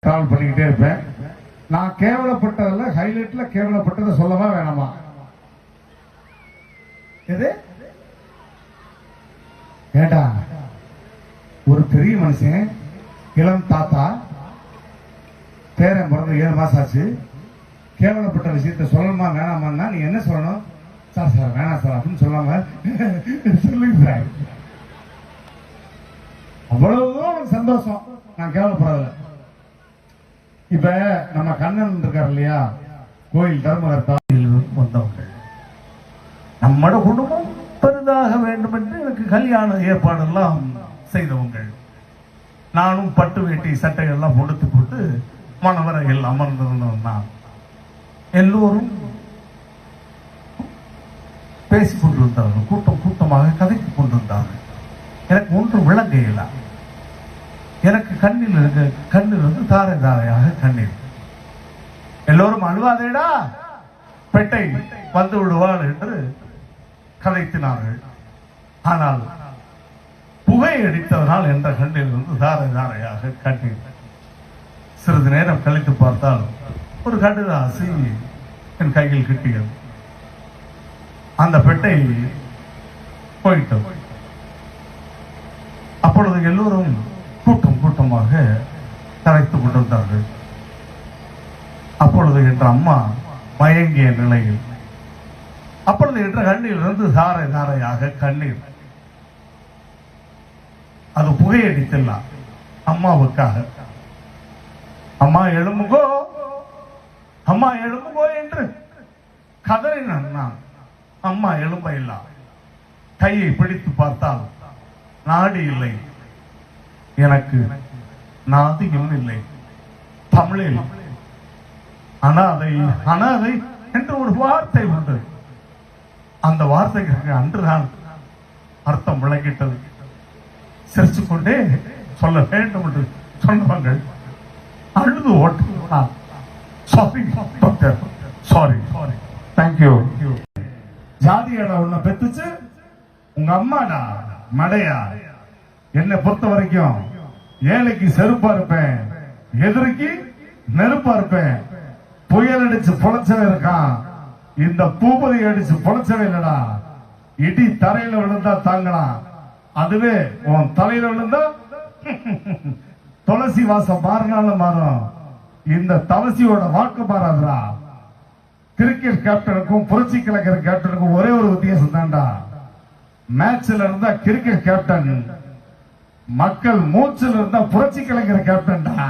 Travel பண்ணிக்கிட்டே இருப்பேன். நான் கேவலப்பட்டதில்ல, ஹைலைட்ல கேவலப்பட்டதை சொல்லவா வேணாமா? எது ஏடா, ஒரு பெரிய மனுஷன், இளம் தாத்தா, பேரன் பிறந்த 7 மாசம் ஆச்சு, கேவலப்பட்ட விஷயத்த சொல்லணுமா வேணாமா? நீ என்ன சொல்லணும்? சார் சார் வேணாம் சார் அப்படின்னு சொல்லாம சொல்லுங்க சார். அவ்வளவுதான் சந்தோஷம். நான் கேவலப்படல. இப்ப நம்ம கண்ணன் இருக்கார் இல்லையா, கோயில் தர்மகர்த்தாவில் வந்தவர்கள், நம்மட குடும்பம் பெரிதாக வேண்டும் என்று எனக்கு கல்யாண ஏற்பாடெல்லாம் செய்தவங்க. நானும் பட்டு வேட்டி சட்டைகள்லாம் கொடுத்து போட்டு மணவரையில் அமர்ந்திருந்தவன் நான். எல்லோரும் பேசிக் கொண்டிருந்தார்கள், கூட்டம் கூட்டமாக கதைத்துக் கொண்டிருந்தார்கள். எனக்கு ஒன்று விளங்கையில, எனக்கு கண்ணிலிருந்து தாரை தாரையாக கண்ணீர். எல்லோரும் அழுவாதேடா, பெட்டை வந்து விடுவாள் என்று கதைத்தினார்கள். ஆனால் புகை அடித்ததனால் என்ற கண்ணிலிருந்து தாரை தாரையாக கண்ணீர். சிறிது நேரம் கழித்து பார்த்தால் ஒரு கடுதாசி என் கையில் கிட்டியது. அந்த பெட்டை போயிட்டது. அப்பொழுது எல்லோரும் கூட்டம் கூட்டமாக கரைத்துக் கொண்டிருந்தார்கள். அப்பொழுது என்ற அம்மா மயங்கிய நிலையில், அப்பொழுது என்ற கண்ணிலிருந்து தாரை தாரையாக கண்ணீர். அது புகையடித்தில்ல, அம்மாவுக்காக. அம்மா எழுமுகோ, அம்மா எழுமுகோ என்று கதறினான் நான். அம்மா எழும்ப இல்ல. கையை பிடித்து பார்த்தால் நாடி இல்லை, எனக்கு நாதியும் இல்லை. தமிழில் அனாதை அனாதை என்று ஒரு வார்த்தை உண்டு. அந்த வார்த்தைக்கு அன்று நான் அர்த்தம் விளங்கிட்டது. சிரிச்சு கொண்டே சொல்ல வேண்டும் என்று சொன்னவங்க அழுது ஓட்டு. Sorry doctor, sorry, thank you. ஜாதியாடா உன்னை பெத்துச்சு உங்க அம்மாடா மடையா. என்னை பொறுத்த வரைக்கும் ஏழைக்கு செருப்பா இருப்பேன், எதிரிக்கு நெருப்பா இருப்பேன். புயல் அடிச்சு பொழைச்சவன் இருக்கான், இந்த பூபதி அடிச்சு பொழைச்சவன் இல்லடா. இடி தரையில விழுந்தா தாங்கலாம், அதுவே உன் தலையில விழுந்தா துளசி வாசம் மாறினாலும் மாறும், இந்த தவசியோட வாக்கு மாறாதுடா. கிரிக்கெட் கேப்டனுக்கும் புரட்சி கலைஞர் கேப்டனுக்கும் ஒரே ஒரு வித்தியாசம் தான்டா. மேட்ச்ல இருந்தா கிரிக்கெட் கேப்டன், மக்கள் மூச்சில் இருந்தா புரட்சி கலைஞர் கேப்டன்டா.